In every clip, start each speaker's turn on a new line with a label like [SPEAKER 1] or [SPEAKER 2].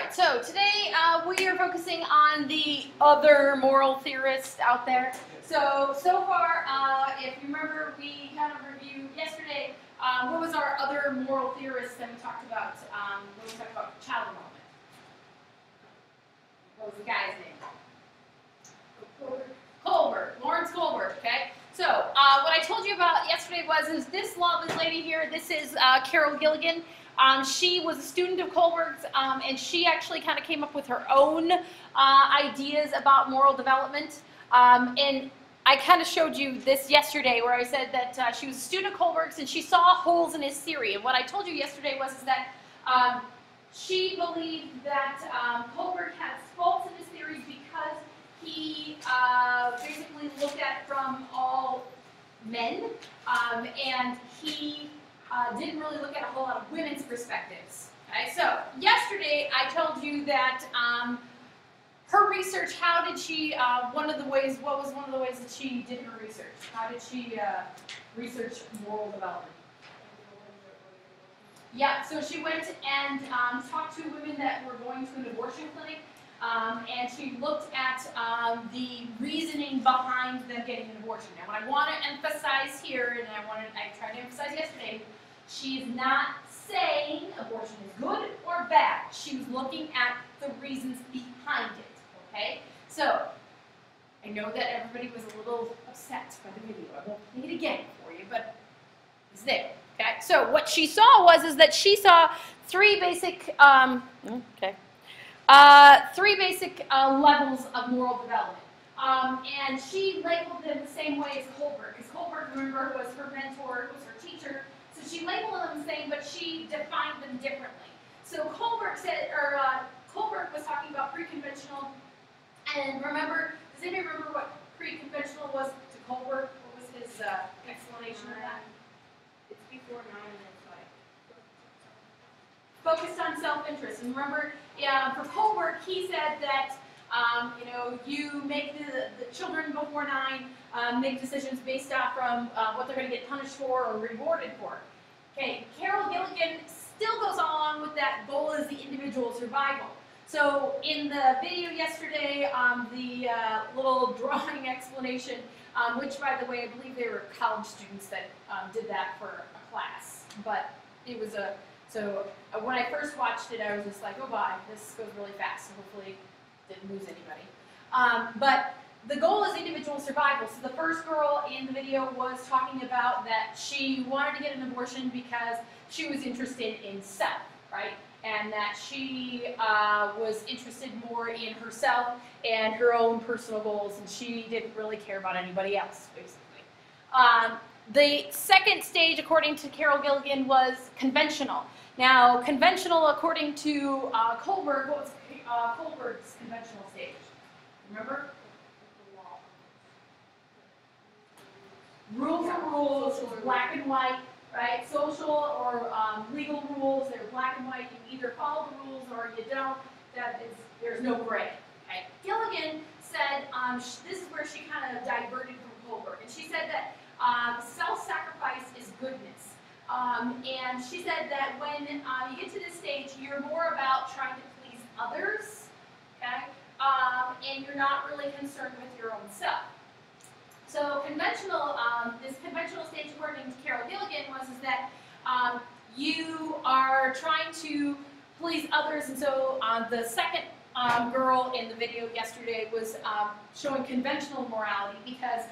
[SPEAKER 1] right, so today we are focusing on the other moral theorists out there. So far, if you remember, we kind of reviewed yesterday, what was our other moral theorist that we talked about when we talked about child development? What was the guy's name? Kohlberg, Lawrence Kohlberg, okay? So, what I told you about yesterday was this lovely lady here, this is Carol Gilligan. She was a student of Kohlberg's, and she actually kind of came up with her own ideas about moral development. And I kind of showed you this yesterday where I said that she was a student of Kohlberg's and she saw holes in his theory. And what I told you yesterday was that she believed that Kohlberg had faults in his theories because he basically looked at it from all men, and he didn't really look at a whole lot of women's perspectives. Okay, so yesterday I told you that her research, how did she, what was one of the ways that she did her research? How did she research moral development? Yeah, so she went and talked to women that were going to an abortion clinic, and she looked at the reasoning behind them getting an abortion. Now, what I want to emphasize here, and I tried to emphasize yesterday, she is not saying abortion is good or bad. She was looking at the reasons behind it, okay? So, I know that everybody was a little upset by the video. I won't play it again for you, but it's there, okay? So, what she saw is that she saw three basic, three basic levels of moral development. And she labeled them the same way as Kohlberg, because Kohlberg, remember, was her mentor, was her teacher. So she labeled them the same, but she defined them differently. So Kohlberg said, or Kohlberg was talking about pre-conventional, and remember, does anybody remember what pre-conventional was to Kohlberg? What was his explanation of that?
[SPEAKER 2] It's before 9 and it's like
[SPEAKER 1] focused on self-interest. And remember, for Kohlberg, he said that you make the children before 9 make decisions based off from what they're going to get punished for or rewarded for. Okay, Carol Gilligan still goes on with that goal is the individual survival. So in the video yesterday, the little drawing explanation, which by the way, I believe they were college students that did that for a class, but it was so when I first watched it, I was just like, oh bye, this goes really fast, so hopefully didn't lose anybody. But the goal is individual survival. So the first girl in the video was talking about that she wanted to get an abortion because she was interested in self, right? And that she was interested more in herself and her own personal goals, and she didn't really care about anybody else, basically. The second stage, according to Carol Gilligan, was conventional. Now, conventional, according to Kohlberg, what was Kohlberg's conventional stage? Remember? Rules are rules, black and white, right? Social or legal rules, they're black and white. You either follow the rules or you don't. There's no gray. Okay? Gilligan said, this is where she kind of diverted from Kohlberg, and she said that self-sacrifice is goodness. And she said that when you get to this stage, you're more about trying to please others, okay? And you're not really concerned with your own self. So conventional, this conventional stage, according to Carol Gilligan, was that you are trying to please others, and so the second girl in the video yesterday was showing conventional morality because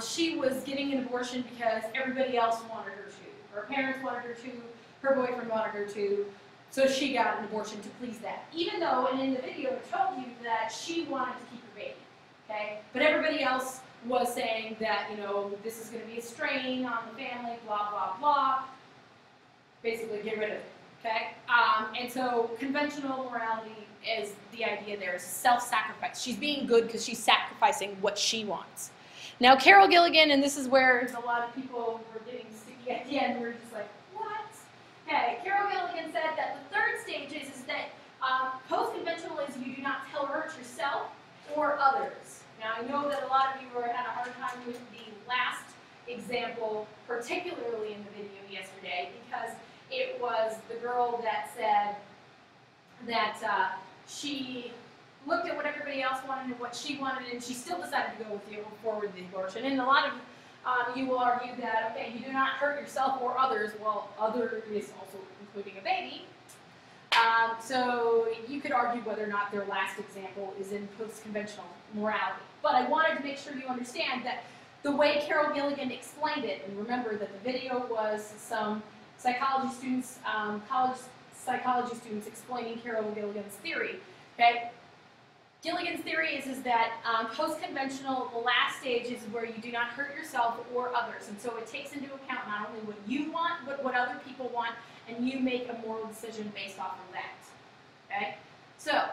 [SPEAKER 1] she was getting an abortion because everybody else wanted her to. Her parents wanted her to, her boyfriend wanted her to, so she got an abortion to please that. Even though, and in the video it told you that she wanted to keep her baby, okay? But everybody else was saying that, this is going to be a strain on the family, blah, blah, blah. Basically, get rid of it, okay? And so conventional morality is the idea there is self-sacrifice. She's being good because she's sacrificing what she wants. Now, Carol Gilligan, and this is where a lot of people were getting sticky at the end, we were just like, what? Okay, Carol Gilligan said that the third stage is that post-conventional is you do not tell hurt yourself or others. Now, I know that a lot of you had a hard time with the last example, particularly in the video yesterday, because it was the girl that said that she looked at what everybody else wanted and what she wanted, and she still decided to go with you forward with the abortion. And a lot of you will argue that, okay, you do not hurt yourself or others. Well, other is also including a baby. So you could argue whether or not their last example is in post-conventional morality. But I wanted to make sure you understand that the way Carol Gilligan explained it, and remember that the video was some psychology students, college psychology students explaining Carol Gilligan's theory, okay? Gilligan's theory is that post-conventional, the last stage is where you do not hurt yourself or others. And so it takes into account not only what you want, but what other people want, and you make a moral decision based off of that, okay? So,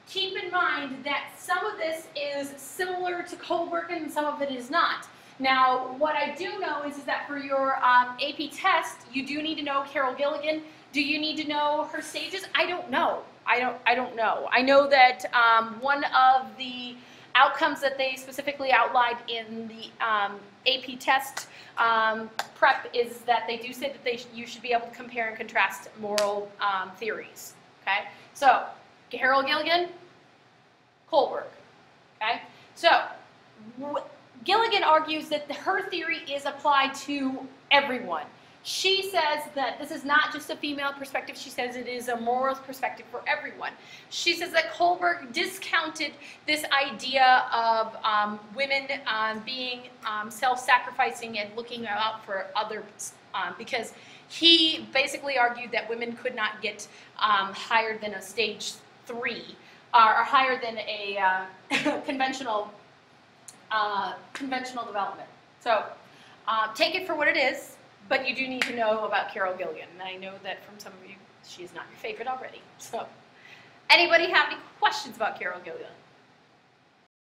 [SPEAKER 1] keep in mind that some of this is similar to Kohlberg and some of it is not. Now, what I do know is that for your AP test, you do need to know Carol Gilligan. Do you need to know her stages? I don't know. I don't know. I know that one of the outcomes that they specifically outlined in the AP test prep is that they do say that you should be able to compare and contrast moral theories. Okay, so Carol Gilligan, Kohlberg. Okay, so Gilligan argues that her theory is applied to everyone. She says that this is not just a female perspective. She says it is a moral perspective for everyone. She says that Kohlberg discounted this idea of women being self-sacrificing and looking out for others because he basically argued that women could not get higher than a stage 3 or higher than a conventional development. So take it for what it is. But you do need to know about Carol Gilligan, and I know that from some of you, she is not your favorite already. So, anybody have any questions about Carol Gilligan?